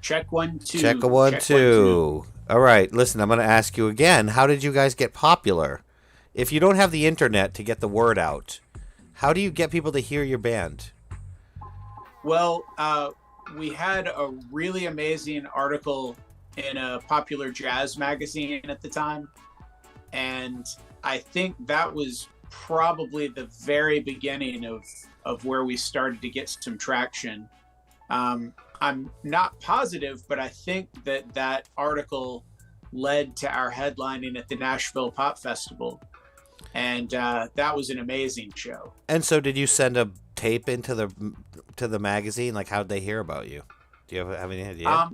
Check one, two. Check a one, Check one, two. two. All right, listen, I'm going to ask you again. How did you guys get popular? If you don't have the internet to get the word out, how do you get people to hear your band? Well, we had a really amazing article in a popular jazz magazine at the time. And I think that was probably the very beginning of where we started to get some traction. I'm not positive, but I think that article led to our headlining at the Nashville Pop Festival. And that was an amazing show. And so did you send a tape into the magazine? Like, how'd they hear about you? Do you have any idea?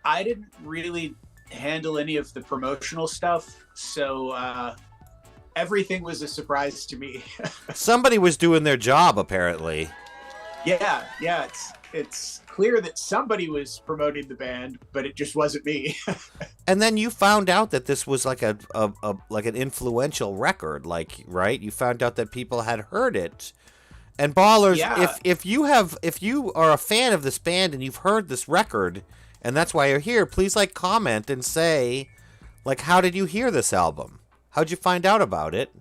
I didn't really handle any of the promotional stuff, so everything was a surprise to me. Somebody was doing their job, apparently. Yeah, it's clear that somebody was promoting the band, but it just wasn't me. And then you found out that this was like a like an influential record, like, right? You found out that people had heard it. And Ballers, Yeah. if you are a fan of this band and you've heard this record, and that's why you're here, please like comment and say, like, how did you hear this album? How'd you find out about it?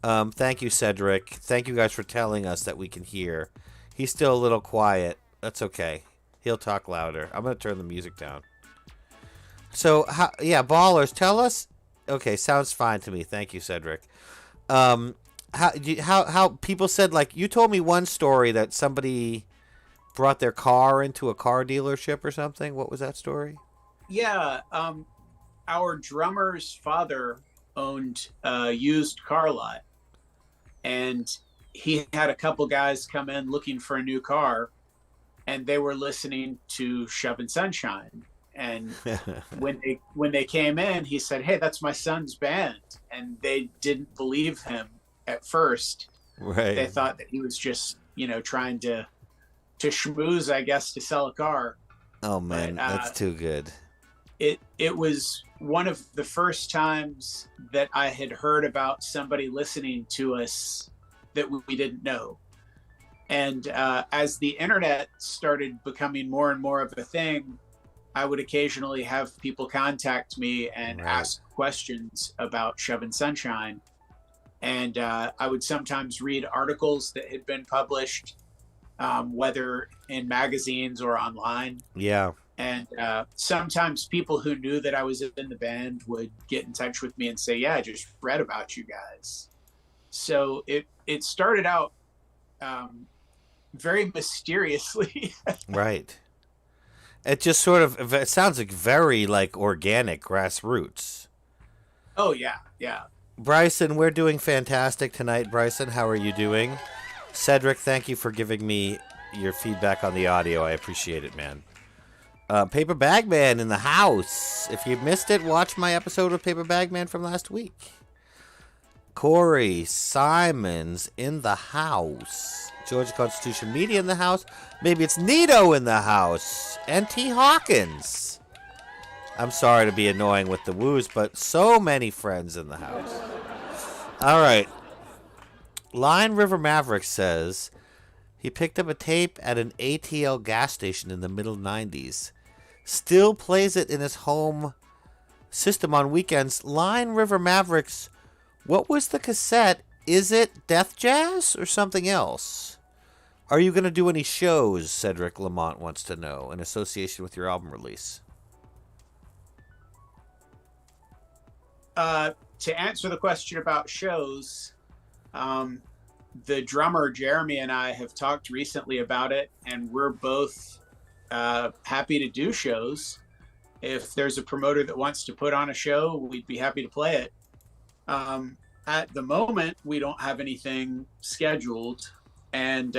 Thank you, Cedric. Thank you guys for telling us that we can hear. He's still a little quiet. That's okay. He'll talk louder. I'm going to turn the music down. So, Ballers, tell us. Okay, sounds fine to me. Thank you, Cedric. How people said, like, you told me one story that somebody brought their car into a car dealership or something. What was that story? Yeah, our drummer's father owned a used car lot, and he had a couple guys come in looking for a new car, and they were listening to Shovin Sunshine. And when they came in, he said, "Hey, that's my son's band," and they didn't believe him at first. Right. They thought that he was just, trying to schmooze, I guess, to sell a car. Oh man, But, that's too good. It was one of the first times that I had heard about somebody listening to us that we didn't know. And as the internet started becoming more and more of a thing, I would occasionally have people contact me and ask questions about Shovin Sunshine. And I would sometimes read articles that had been published, whether in magazines or online. Yeah. And sometimes people who knew that I was in the band would get in touch with me and say, "Yeah, I just read about you guys." So it started out very mysteriously. Right. It just sort of, it sounds like very like organic grassroots. Oh yeah, yeah. Bryson, we're doing fantastic tonight. Bryson, how are you doing? Cedric, thank you for giving me your feedback on the audio. I appreciate it, man. Paper Bag Man in the house. If you missed it, watch my episode of Paper Bag Man from last week. Corey Simons in the house. Georgia Constitution Media in the house. Maybe it's Nito in the house. And T. Hawkins. I'm sorry to be annoying with the woos, but so many friends in the house. All right. Lion River Maverick says he picked up a tape at an ATL gas station in the middle 90s. Still plays it in his home system on weekends. Lion River Mavericks, what was the cassette? Is it Death Jazz or something else? Are you going to do any shows, Cedric Lamont wants to know, in association with your album release? To answer the question about shows, the drummer Jeremy and I have talked recently about it, and we're both happy to do shows. If there's a promoter that wants to put on a show, we'd be happy to play it. At the moment, we don't have anything scheduled. And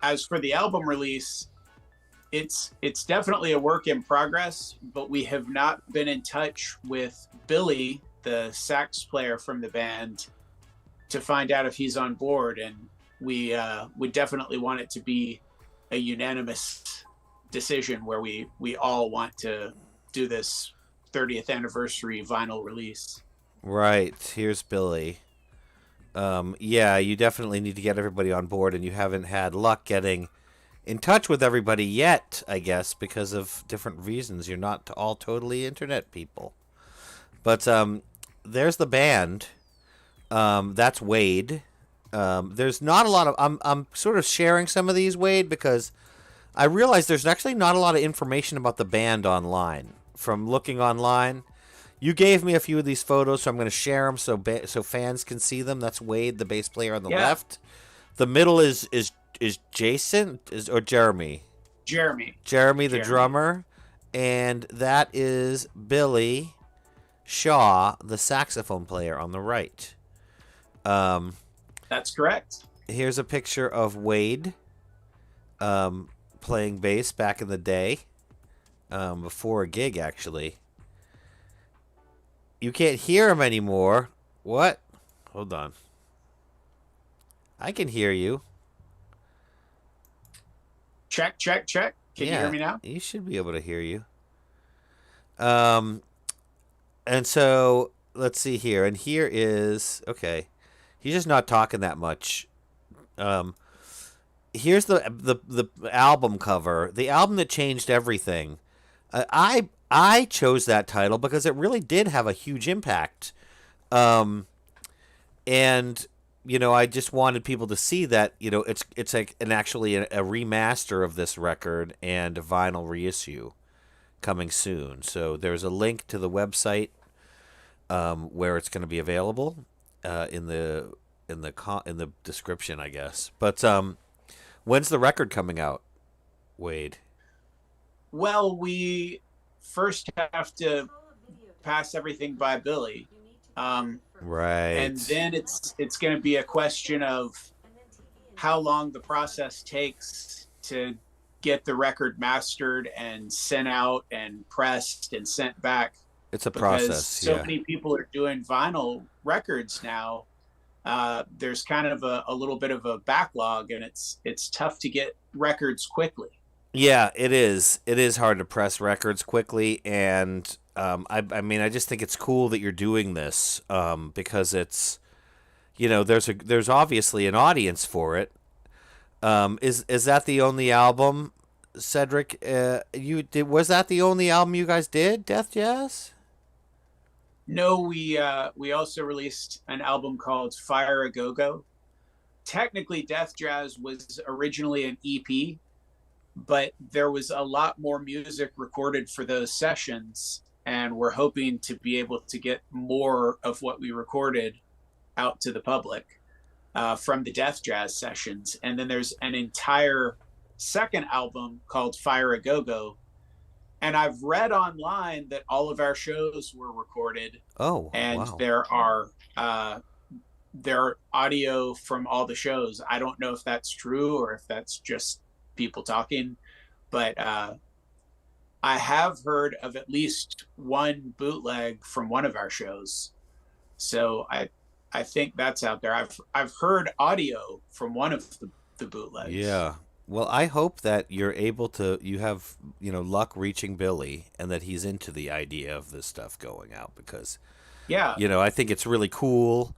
as for the album release, it's definitely a work in progress, but we have not been in touch with Billy, the sax player from the band, to find out if he's on board. And we would definitely want it to be a unanimous decision where we all want to do this 30th anniversary vinyl release. Right. Here's Billy. Yeah, you definitely need to get everybody on board, and you haven't had luck getting in touch with everybody yet, I guess, because of different reasons. You're not all totally internet people. But there's the band. That's Wade. There's not a lot of. I'm sort of sharing some of these, Wade, because I realize there's actually not a lot of information about the band online. From looking online, you gave me a few of these photos, so I'm going to share them so fans can see them. That's Wade, the bass player on the left. The middle is Jason or Jeremy. Jeremy, the drummer, and that is Billy Shaw, the saxophone player, on the right. That's correct. Here's a picture of Wade playing bass back in the day, before a gig, actually. You can't hear him anymore. What? Hold on. I can hear you. Check. Can you hear me now? You should be able to hear you. And so let's see here. And here is okay. He's just not talking that much. Here's the album cover. The album that changed everything. I chose that title because it really did have a huge impact. And I just wanted people to see that, it's like actually a remaster of this record and a vinyl reissue coming soon. So there's a link to the website where it's going to be available in the description, I guess. But when's the record coming out, Wade? Well, we first have to pass everything by Billy. Right. And then it's going to be a question of how long the process takes to get the record mastered and sent out and pressed and sent back. It's a process. Because so many people are doing vinyl records now. There's kind of a little bit of a backlog, and it's tough to get records quickly. Yeah, it is. It is hard to press records quickly, and I just think it's cool that you're doing this because it's, there's obviously an audience for it. Is that the only album, Cedric? Was that the only album you guys did, Death Jazz? No, we also released an album called Fire a Go-Go. Technically, Death Jazz was originally an EP, but there was a lot more music recorded for those sessions, and we're hoping to be able to get more of what we recorded out to the public from the Death Jazz sessions. And then there's an entire second album called Fire a Go-Go. And I've read online that all of our shows were recorded. Oh, and wow. There are audio from all the shows. I don't know if that's true or if that's just people talking, but I have heard of at least one bootleg from one of our shows. So I think that's out there. I've heard audio from one of the bootlegs. Yeah. Well, I hope that you have, luck reaching Billy and that he's into the idea of this stuff going out because, I think it's really cool.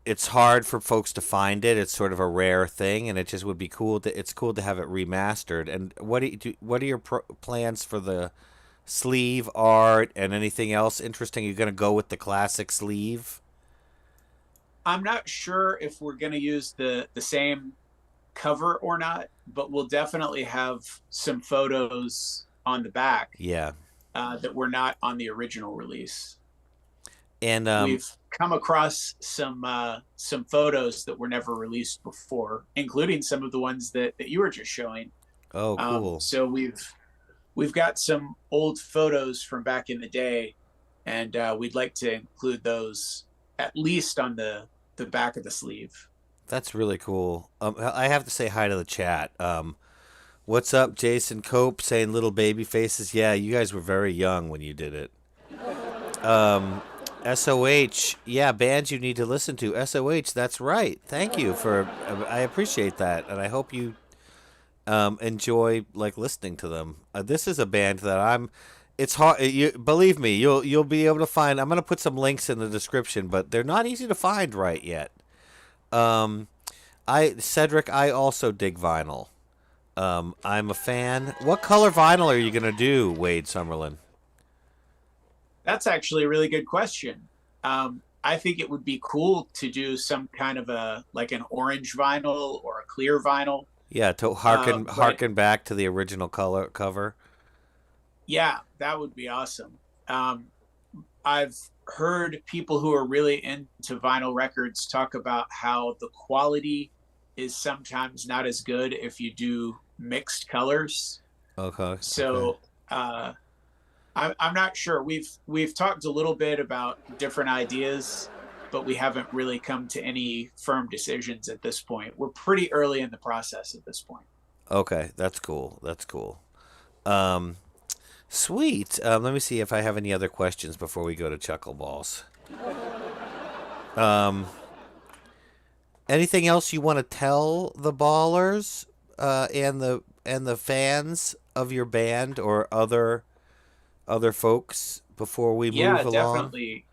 It's hard for folks to find it. It's sort of a rare thing, and it just would be cool. It's cool to have it remastered. And what are your plans for the sleeve art and anything else interesting? You're going to go with the classic sleeve? I'm not sure if we're going to use the same cover or not, but we'll definitely have some photos on the back. Yeah. That were not on the original release. And we've come across some photos that were never released before, including some of the ones that you were just showing. Oh, cool. So we've got some old photos from back in the day, and we'd like to include those at least on the back of the sleeve. That's really cool. I have to say hi to the chat. What's up, Jason Cope saying little baby faces? Yeah, you guys were very young when you did it. SOH, yeah, bands you need to listen to. SOH, that's right. Thank you I appreciate that, and I hope you enjoy listening to them. This is a band that it's hard. Believe me, you'll be able to find. I'm gonna put some links in the description, but they're not easy to find right yet. Cedric, I also dig vinyl. I'm a fan. What color vinyl are you gonna do, Wade Summerlin? That's actually a really good question. I think it would be cool to do some kind of like an orange vinyl or a clear vinyl. Yeah, to But harken back to the original color cover. yeah, that would be awesome. I've heard people who are really into vinyl records talk about how the quality is sometimes not as good if you do mixed colors. Okay. Okay. So I'm not sure. We've talked a little bit about different ideas, but we haven't really come to any firm decisions at this point. We're pretty early in the process at this point. Okay, that's cool. That's cool. Um, Sweet. Let me see if I have any other questions before we go to Chuckle Balls. Um, Anything else you want to tell the ballers and the fans of your band or other folks before we Yeah, move along? definitely.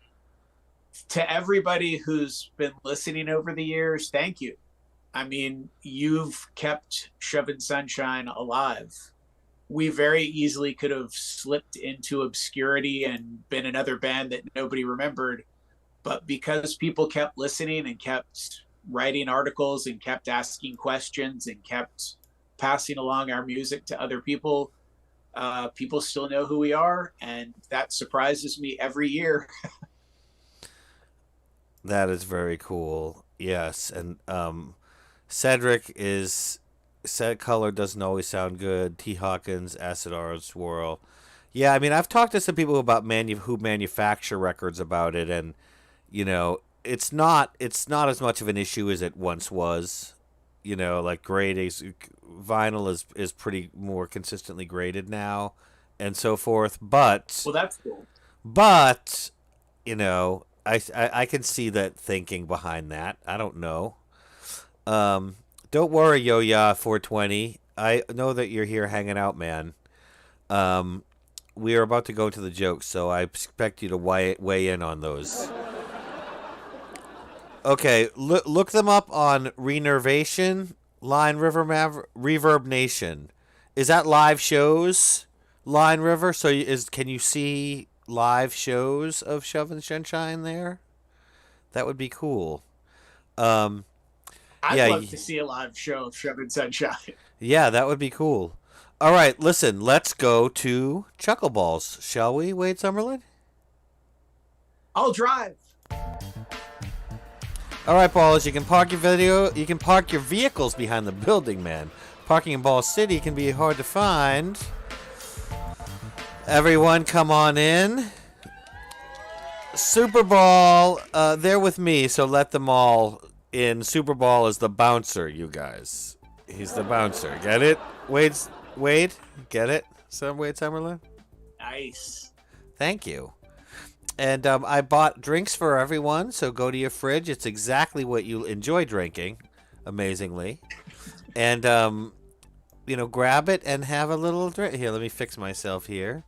To everybody who's been listening over the years, thank you. I mean, you've kept Shovin Sunshine alive. We very easily could have slipped into obscurity and been another band that nobody remembered. But because people kept listening and kept writing articles and kept asking questions and kept passing along our music to other people, people still know who we are. And that surprises me every year. That is very cool. Yes, and Cedric is said color doesn't always sound good. T. Hawkins, Acid Art Swirl. Yeah, I mean, I've talked to some people about who manufacture records about it, and it's not as much of an issue as it once was. Like vinyl is pretty more consistently graded now, and so forth. Well, that's cool. But I can see that thinking behind that. I don't know. Don't worry, Yo Ya 420. I know that you're here hanging out, man. We are about to go to the jokes, so I expect you to weigh in on those. Okay, look them up on Renervation, Line River Reverb Nation. Is that live shows, Line River? So can you see live shows of Shovin Sunshine there? That would be cool. Um, I'd yeah, love to see a live show of Shovin Sunshine. yeah, that would be cool. All right, listen, let's go to Chuckle Balls, shall we, Wade Summerlin? I'll drive. All right, Balls, you can park your vehicles behind the building, man. Parking in Ball City can be hard to find. Everyone, come on in. Super Ball, they're with me, so let them all in. Super Ball is the bouncer, you guys. He's the bouncer. Get it? Wade? Get it? Wade Summerlin? Nice. Thank you. And I bought drinks for everyone, so go to your fridge. It's exactly what you enjoy drinking, amazingly. And, grab it and have a little drink. Here, let me fix myself here.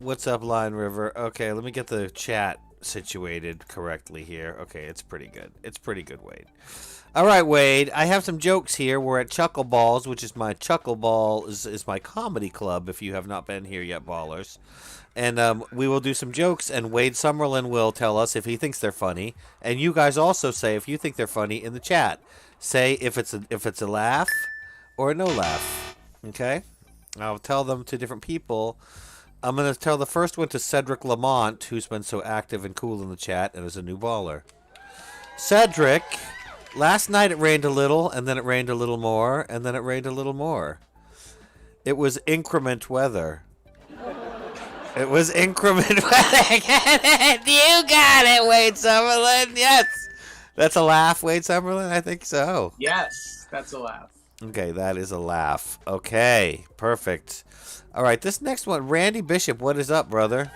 What's up, Line River? Okay, let me get the chat situated correctly here. Okay, it's pretty good. It's pretty good, Wade. All right, Wade, I have some jokes here. We're at Chuckle Balls, which is my Chuckle Ball, is my comedy club, if you have not been here yet, ballers. And we will do some jokes, and Wade Summerlin will tell us if he thinks they're funny. And you guys also say if you think they're funny in the chat. Say if it's a laugh or a no laugh. Okay? I'll tell them to different people. I'm going to tell the first one to Cedric Lamont, who's been so active and cool in the chat and is a new baller. Cedric, last night it rained a little, and then it rained a little more, and then it rained a little more. It was increment weather. It was increment weather. You got it, Wade Summerlin. Yes. That's a laugh, Wade Summerlin? I think so. Yes, that's a laugh. Okay, that is a laugh. Okay, perfect. All right, this next one, Randy Bishop, what is up, brother?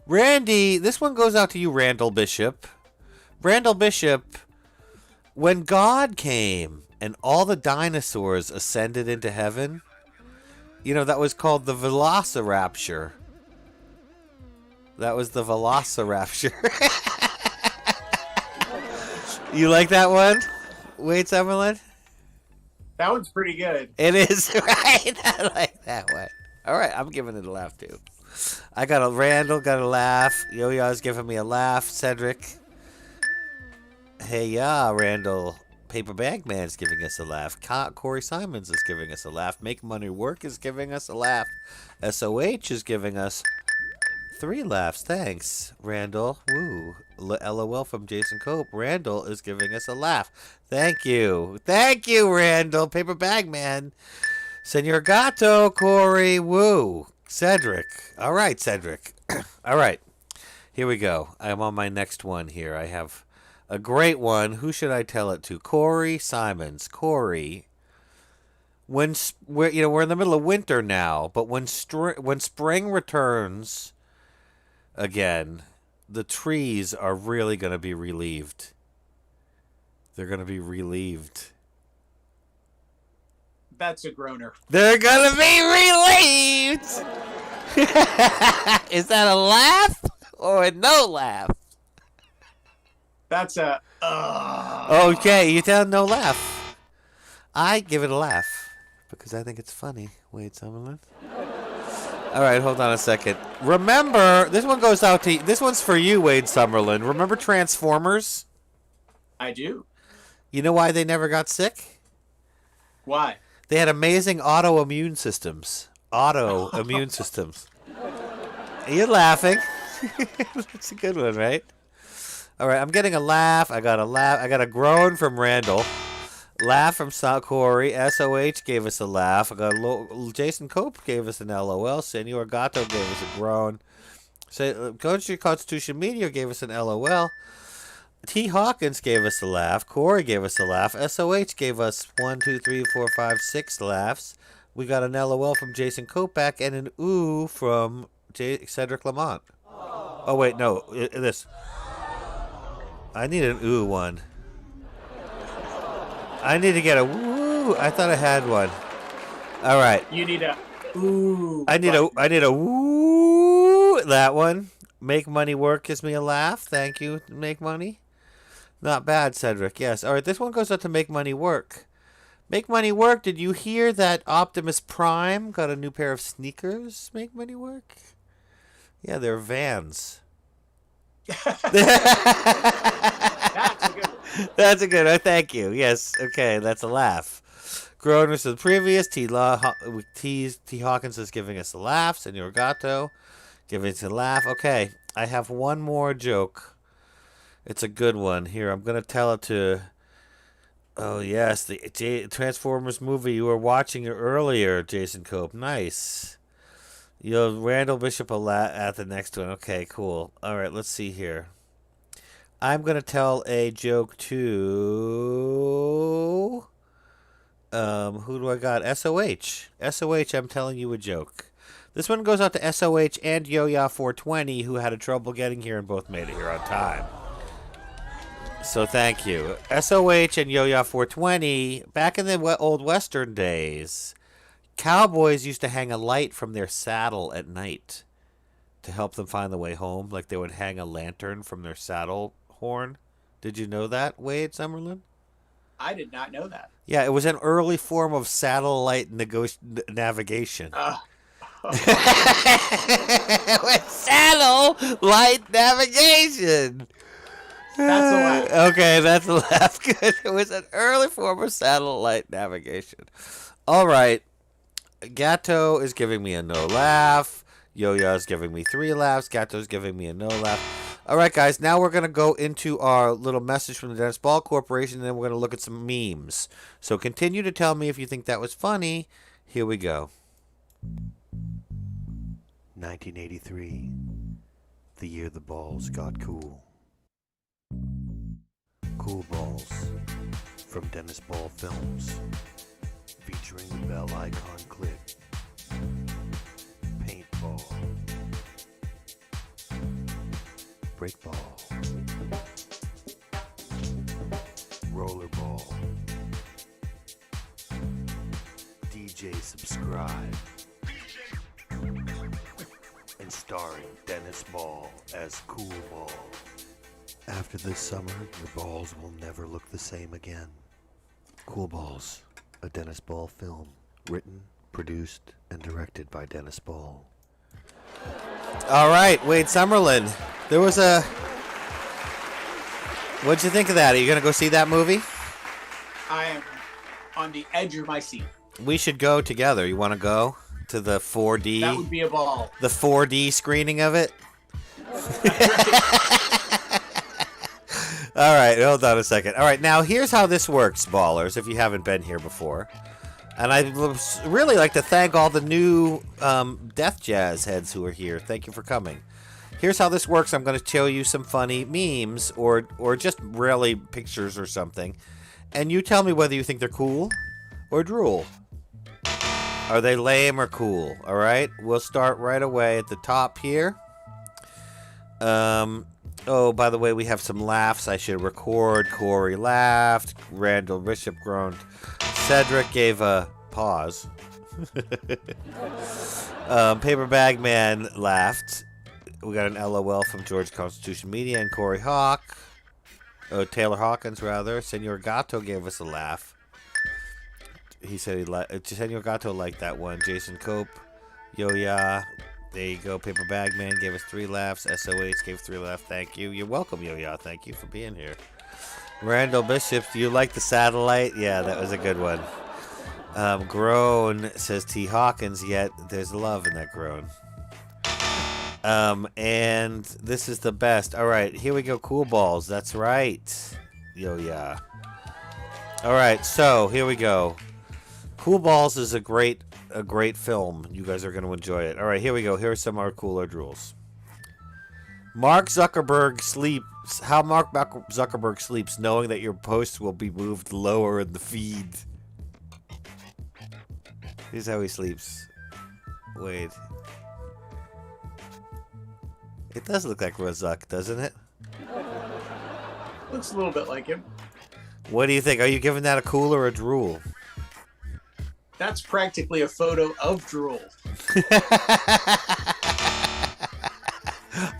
Randy, this one goes out to you, Randall Bishop. Randall Bishop, when God came and all the dinosaurs ascended into heaven, that was called the Velocirapture. That was the Velocirapture. You like that one, Wade Summerlin? That one's pretty good. It is, right? I like that one. All right, I'm giving it a laugh, too. Randall got a laugh. Yo-Yo's giving me a laugh. Cedric. Hey, yeah, Randall. Paper Bag Man's giving us a laugh. Corey Simons is giving us a laugh. Make Money Work is giving us a laugh. SOH is giving us 3 laughs. Thanks, Randall. Woo. LOL from Jason Cope. Randall is giving us a laugh. Thank you. Thank you, Randall. Paper Bag Man. Senor Gato, Corey. Woo. Cedric. All right, Cedric. All right. Here we go. I'm on my next one here. I have a great one. Who should I tell it to? Corey Simons. Corey. We're in the middle of winter now, but when spring returns again, the trees are really going to be relieved. They're going to be relieved. That's a groaner. They're going to be relieved. Is that a laugh or a no laugh? That's a Okay, you tell no laugh. I give it a laugh because I think it's funny. Wade Summerlin. All right, hold on a second. Remember, this one goes out to this one's for you, Wade Summerlin. Remember Transformers? I do. You know why they never got sick? Why? They had amazing autoimmune systems. Autoimmune systems. You're laughing. That's a good one, right? All right, I'm getting a laugh. I got a laugh. I got a groan from Randall. Laugh from Corey. SOH gave us a laugh. I got Jason Cope gave us an LOL. Senor Gato gave us a groan. Coach Constitution Media gave us an LOL. T. Hawkins gave us a laugh. Corey gave us a laugh. SOH gave us 1, 2, 3, 4, 5, 6 laughs. We got an LOL from Jason Kopak and an ooh from Cedric Lamont. Oh, wait, no. This. I need an ooh one. I need to get a woo. I thought I had one. All right. You need a ooh. I need a woo. That one. Make Money Work gives me a laugh. Thank you, Make Money. Not bad, Cedric. Yes. All right. This one goes out to Make Money Work. Make Money Work. Did you hear that Optimus Prime got a new pair of sneakers? Make Money Work. Yeah, they're Vans. That's a good one. That's a good one. Thank you. Yes. Okay. That's a laugh. Groaners to the previous. T. Hawkins is giving us a laugh. Senor Gato giving us a laugh. Okay. I have one more joke. It's a good one. Here, I'm going to tell it to... Oh, yes. The Transformers movie. You were watching it earlier, Jason Cope. Nice. You'll Randall Bishop at the next one. Okay, cool. All right, let's see here. I'm going to tell a joke to... who do I got? SOH. SOH, I'm telling you a joke. This one goes out to SOH and Yo-Ya420, who had trouble getting here and both made it here on time. So thank you. SOH and Yo-Ya420, back in the old Western days, cowboys used to hang a light from their saddle at night to help them find the way home. Like they would hang a lantern from their saddle horn. Did you know that, Wade Summerlin? I did not know that. Yeah, it was an early form of satellite navigation. Satellite navigation. That's a laugh. Okay, that's a laugh. Good. It was an early form of satellite navigation. All right. Gato is giving me a no laugh. Yo-Yo's giving me 3 laughs. Gato's giving me a no laugh. All right, guys. Now we're going to go into our little message from the Dennis Ball Corporation, and then we're going to look at some memes. So continue to tell me if you think that was funny. Here we go. 1983. The year the balls got cool. Cool Balls from Dennis Ball Films, featuring the Bell Icon clip, Paintball, Breakball, Rollerball, DJ Subscribe, and starring Dennis Ball as Cool Ball. After this summer, your balls will never look the same again. Cool Balls, a Dennis Ball film. Written, produced, and directed by Dennis Ball. All right, Wade Summerlin. There was a... What'd you think of that? Are you going to go see that movie? I am on the edge of my seat. We should go together. You want to go to the 4D? That would be a ball. The 4D screening of it? All right, hold on a second. All right, now here's how this works, ballers, if you haven't been here before. And I'd really like to thank all the new Death Jazz heads who are here. Thank you for coming. Here's how this works. I'm going to show you some funny memes or just really pictures or something. And you tell me whether you think they're cool or drool. Are they lame or cool? All right, we'll start right away at the top here. Oh, by the way, we have some laughs I should record. Corey laughed. Randall Bishop groaned. Cedric gave a pause. Paper Bag Man laughed. We got an LOL from George Constitution Media and Corey Hawk. Oh, Taylor Hawkins, rather. Senor Gato gave us a laugh. He said he liked... Senor Gato liked that one. Jason Cope. Yo, yeah. There you go. Paper Bag Man gave us 3 laughs. SOH gave 3 laughs. Thank you. You're welcome, Yo Ya. Thank you for being here. Randall Bishop, do you like the satellite? Yeah, that was a good one. Groan says T. Hawkins, yet there's love in that groan. And this is the best. All right, here we go. Cool Balls. That's right. Yo Ya. All right, so here we go. Cool Balls is a great film. You guys are going to enjoy it. All right, here we go. Here are some of our cooler drools. Mark Zuckerberg sleeps. How Mark Zuckerberg sleeps, knowing that your posts will be moved lower in the feed. Here's how he sleeps. Wait. It does look like Razak, doesn't it? Looks a little bit like him. What do you think? Are you giving that a cool or a drool? That's practically a photo of drool.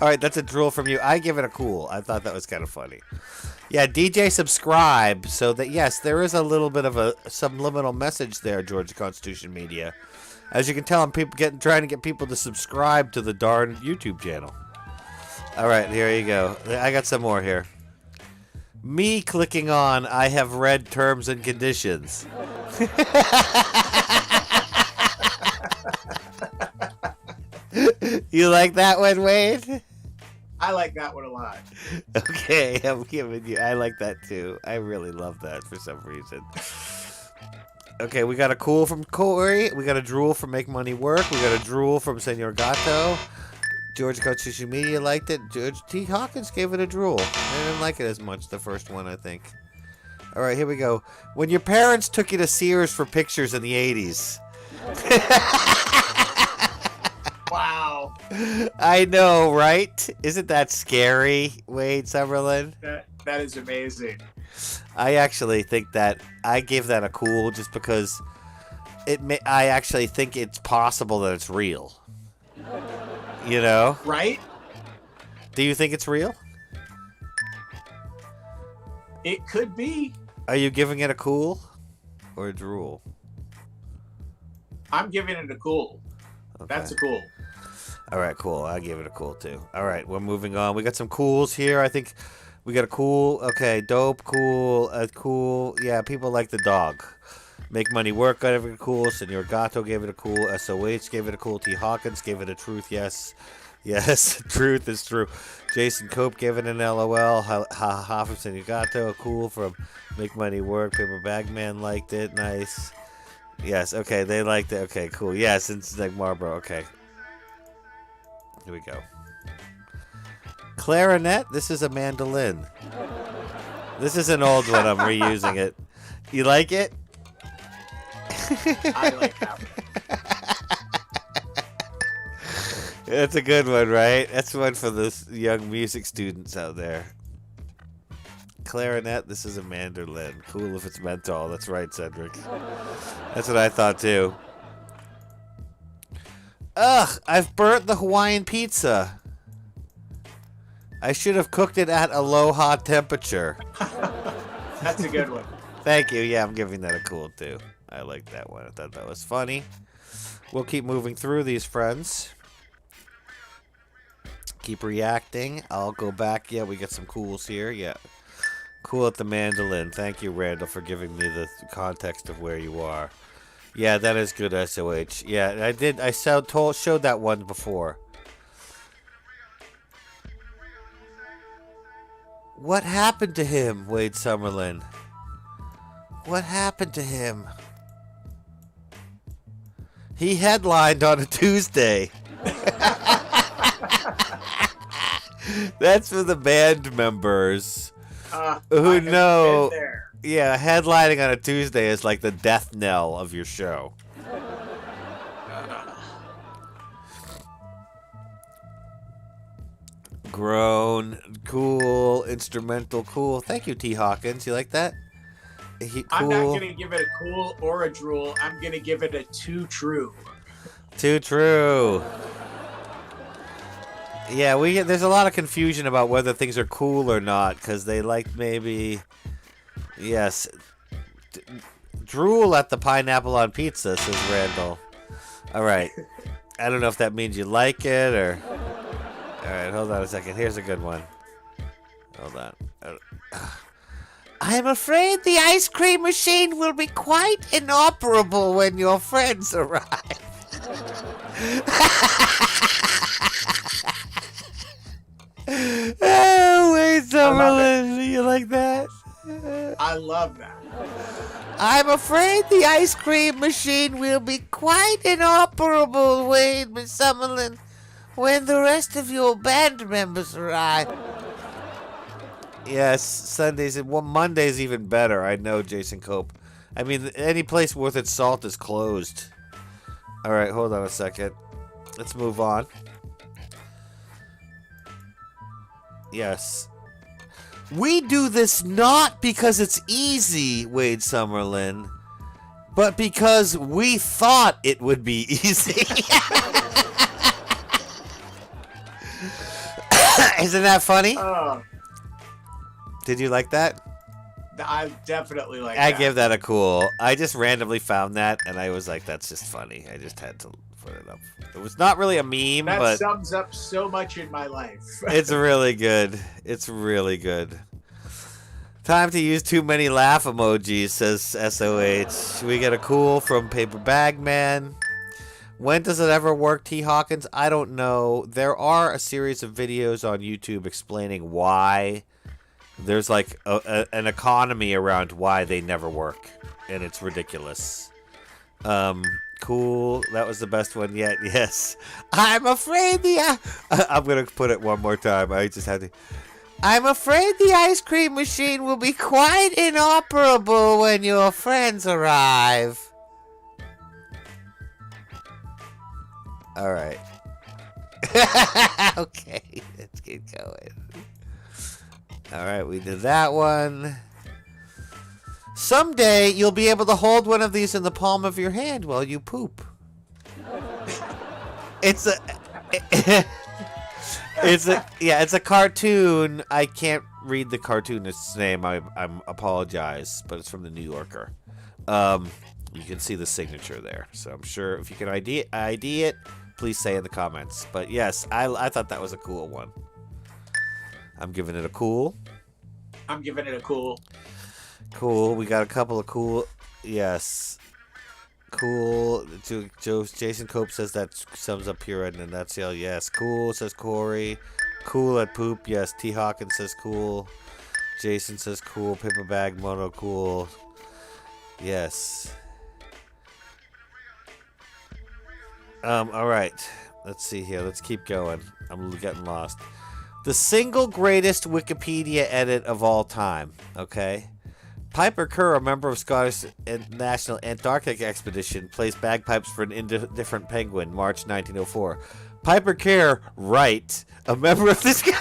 All right, that's a drool from you. I give it a cool. I thought that was kind of funny. Yeah, DJ subscribe so that, yes, there is a little bit of a subliminal message there, Georgia Constitution Media. As you can tell, I'm trying to get people to subscribe to the darn YouTube channel. All right, here you go. I got some more here. Me clicking on I have read terms and conditions. You like that one, Wade? I like that one a lot. Okay, I'm giving you. I like that too. I really love that for some reason. Okay, we got a cool from Corey. We got a drool from Make Money Work. We got a drool from Senor Gato. George Constitution Media liked it. George T. Hawkins gave it a drool. I didn't like it as much, the first one, I think. All right, here we go. When your parents took you to Sears for pictures in the 80s. Wow. I know, right? Isn't that scary, Wade Summerlin? That is amazing. I actually think that I gave that a cool just because I actually think it's possible that it's real. You know? Right? Do you think it's real? It could be. Are you giving it a cool or a drool? I'm giving it a cool. Okay. That's a cool. All right, cool. I give it a cool too. All right, we're moving on. We got some cools here. I think we got a cool. Okay, dope, cool, cool. Yeah, people like the dog. Make Money Work got it a cool. Senor Gato gave it a cool. SOH gave it a cool. T. Hawkins gave it a truth. Yes. Yes, truth is true. Jason Cope gave it an LOL. Ha ha ha from Senor Gato. Cool from Make Money Work. Paper Bag Man liked it. Nice. Yes, okay, they liked it. Okay, cool. Yes, it's like Marlboro. Okay. Here we go. Clarinet. This is a mandolin. This is an old one. I'm reusing it. You like it? I like that one. That's a good one, right? That's one for the young music students out there. Clarinet, this is a mandolin. Cool if it's menthol. That's right, Cedric. That's what I thought, too. Ugh, I've burnt the Hawaiian pizza. I should have cooked it at a low hot temperature. That's a good one. Thank you. Yeah, I'm giving that a cool too. I like that one. I thought that was funny. We'll keep moving through these, friends. Keep reacting. I'll go back. Yeah, we got some cools here. Yeah. Cool at the mandolin. Thank you, Randall, for giving me the context of where you are. Yeah, that is good, SOH. Yeah, I did. I showed that one before. What happened to him, Wade Summerlin? What happened to him? He headlined on a Tuesday. That's for the band members who know. Yeah, headlining on a Tuesday is like the death knell of your show. Groan, cool, instrumental, cool. Thank you, T. Hawkins. You like that? Cool. I'm not going to give it a cool or a drool. I'm going to give it a too true. Too true. Yeah, there's a lot of confusion about whether things are cool or not, because they like maybe, yes, drool at the pineapple on pizza, says Randall. All right. I don't know if that means you like it or... All right, hold on a second. Here's a good one. Hold on. I'm afraid the ice cream machine will be quite inoperable when your friends arrive. Oh, Wade Summerlin. You like that? I love that. I'm afraid the ice cream machine will be quite inoperable, Wade Summerlin, when the rest of your band members arrive. Yes, Sundays and Monday's even better. I know, Jason Cope. I mean, any place worth its salt is closed. All right, hold on a second. Let's move on. Yes. We do this not because it's easy, Wade Summerlin, but because we thought it would be easy. Isn't that funny? Did you like that? I definitely like that. I give that a cool. I just randomly found that, and I was like, that's just funny. I just had to put it up. It was not really a meme, that but... sums up so much in my life. It's really good. It's really good. Time to use too many laugh emojis, says SOH. We get a cool from Paper Bag Man. When does it ever work, T. Hawkins? I don't know. There are a series of videos on YouTube explaining why. There's like an economy around why they never work, and it's ridiculous. Cool. That was the best one yet. Yes. I'm afraid I'm going to put it one more time. I just had to. I'm afraid the ice cream machine will be quite inoperable when your friends arrive. All right. Okay, let's keep going. All right, we did that one. Someday you'll be able to hold one of these in the palm of your hand while you poop. It's a cartoon. I can't read the cartoonist's name. I apologize, but it's from the New Yorker. You can see the signature there. So I'm sure if you can ID it, please say in the comments. But yes, I thought that was a cool one. I'm giving it a cool. I'm giving it a cool. Cool. We got a couple of cool. Yes. Cool. Jason Cope says that sums up here and that's yes. Cool, says Corey. Cool at poop. Yes. T. Hawkins says cool. Jason says cool. Paper Bag Mono cool. Yes. All right. Let's see here. Let's keep going. I'm getting lost. The single greatest Wikipedia edit of all time. Okay. Piper Kerr, a member of Scottish National Antarctic Expedition, plays bagpipes for an indifferent penguin, March 1904. Piper Kerr, right, a member of this guy.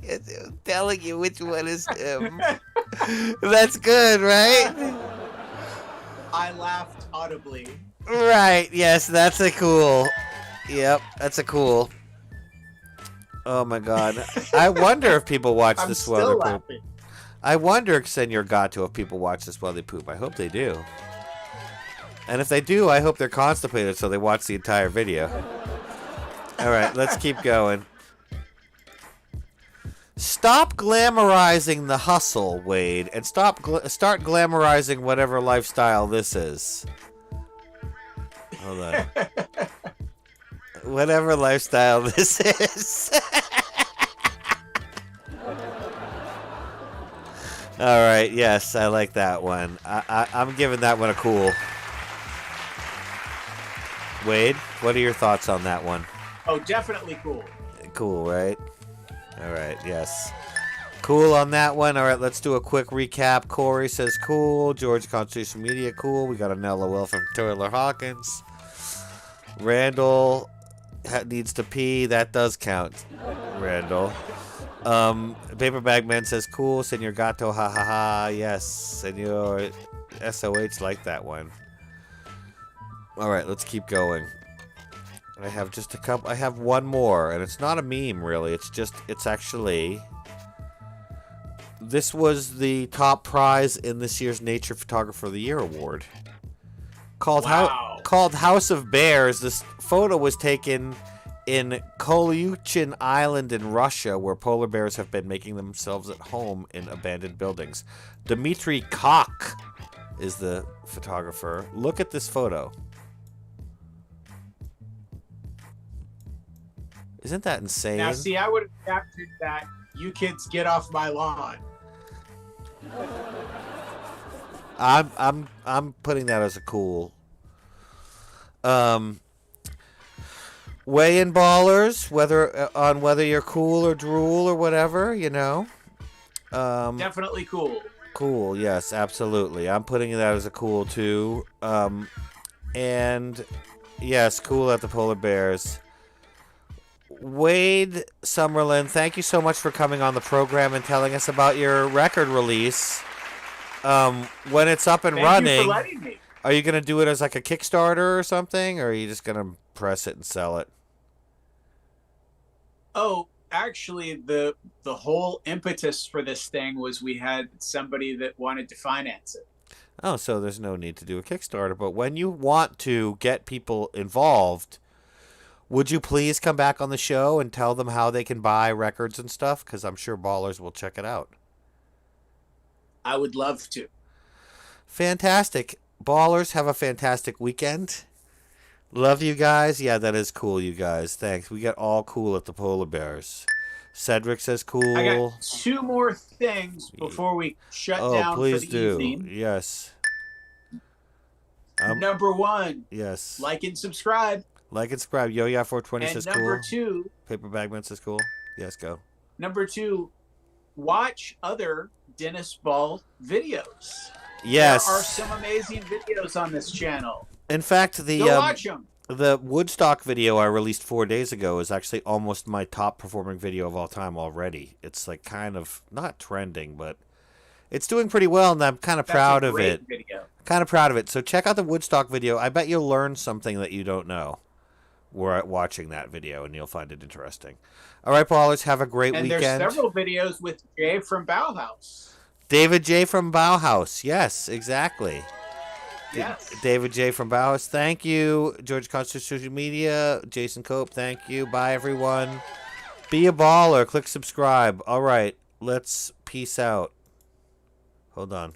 I'm telling you which one is him. That's good, right? I laughed audibly. Right, yes, that's a cool. Yep, that's a cool. Oh my God! I wonder if people watch I'm this while still they poop. laughing. I wonder, Senor Gato, if people watch this while they poop. I hope they do. And if they do, I hope they're constipated so they watch the entire video. All right, let's keep going. Stop glamorizing the hustle, Wade, and start glamorizing whatever lifestyle this is. Hold on. Whatever lifestyle this is. All right, yes, I like that one. I'm giving that one a cool. Wade, what are your thoughts on that one? Oh, definitely cool. Cool, right? All right, yes. Cool on that one. All right, let's do a quick recap. Corey says cool. George Constitution Media, cool. We got an LOL from Taylor Hawkins. Randall needs to pee. That does count, Randall. Paper Bag Man says cool. Senor Gato, ha ha ha. Yes, Senor SOH like that one. All right, let's keep going. I have just a couple. I have one more, and it's not a meme, really. It's actually. This was the top prize in this year's Nature Photographer of the Year award. Called House of Bears. This photo was taken in Kolyuchin Island in Russia, where polar bears have been making themselves at home in abandoned buildings. Dmitry Kok is the photographer. Look at this photo. Isn't that insane? Now, see, I would have captured that. You kids get off my lawn. I'm putting that as a cool. Weigh in ballers, whether you're cool or drool or whatever, you know. Definitely cool. Cool, yes, absolutely. I'm putting that as a cool too. And yes, cool at the polar bears. Wade Summerlin, thank you so much for coming on the program and telling us about your record release. When it's up and running, thank you for letting me. Are you going to do it as like a Kickstarter or something, or are you just going to press it and sell it? Oh, actually, the whole impetus for this thing was we had somebody that wanted to finance it. Oh, so there's no need to do a Kickstarter. But when you want to get people involved, would you please come back on the show and tell them how they can buy records and stuff? Because I'm sure ballers will check it out. I would love to. Fantastic. Ballers, have a fantastic weekend. Love you guys. Yeah, that is cool, you guys. Thanks. We got all cool at the polar bears. Cedric says cool. I got two more things before we shut down please for the evening. Yes. Number one. Yes. Like and subscribe. Like and subscribe. Yo-Ya420 says cool. Number two. Paper Bagman says cool. Yes, go. Number two, watch other Dennis Ball videos. Yes. There are some amazing videos on this channel. In fact, Go watch them. The Woodstock video I released 4 days ago is actually almost my top performing video of all time already. It's like kind of not trending, but it's doing pretty well, and I'm kind of proud of it. Video. Kind of proud of it. So check out the Woodstock video. I bet you'll learn something that you don't know. We're watching that video, and you'll find it interesting. All right, ballers, have a great weekend. And there's several videos with Jay from Bauhaus. David J. from Bauhaus. Yes, exactly. Yes. David J. from Bauhaus. Thank you. George Constitution Media. Jason Cope. Thank you. Bye, everyone. Be a baller. Click subscribe. All right. Let's peace out. Hold on.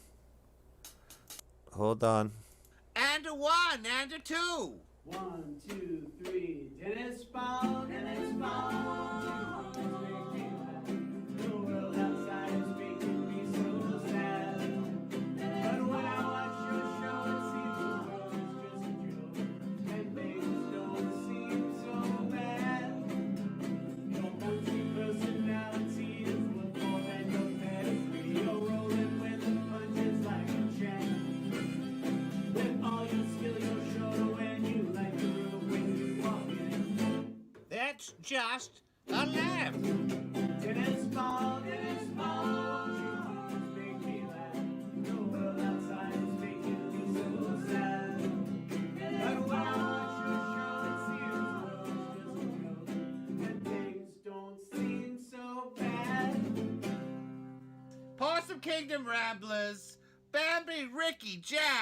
Hold on. And a one, and a two. 1, 2, 3. Dennis Ball, Dennis Ball. The world outside is making me so sad. But when I watch your show, it seems the world is just a joke, and things don't seem so bad. Your multi-personality is worth more than your pedigree. You're rolling with the punches like a champ. With all your skill, your show, and you like the room when you walk in. That's just a laugh. Dennis Ball, Dennis Ball. You make me laugh. The world outside is making me so sad. But when I watch your show, it seems the world's just a joke, and things don't seem Kingdom Ramblers, Bambi, Ricky, Jack.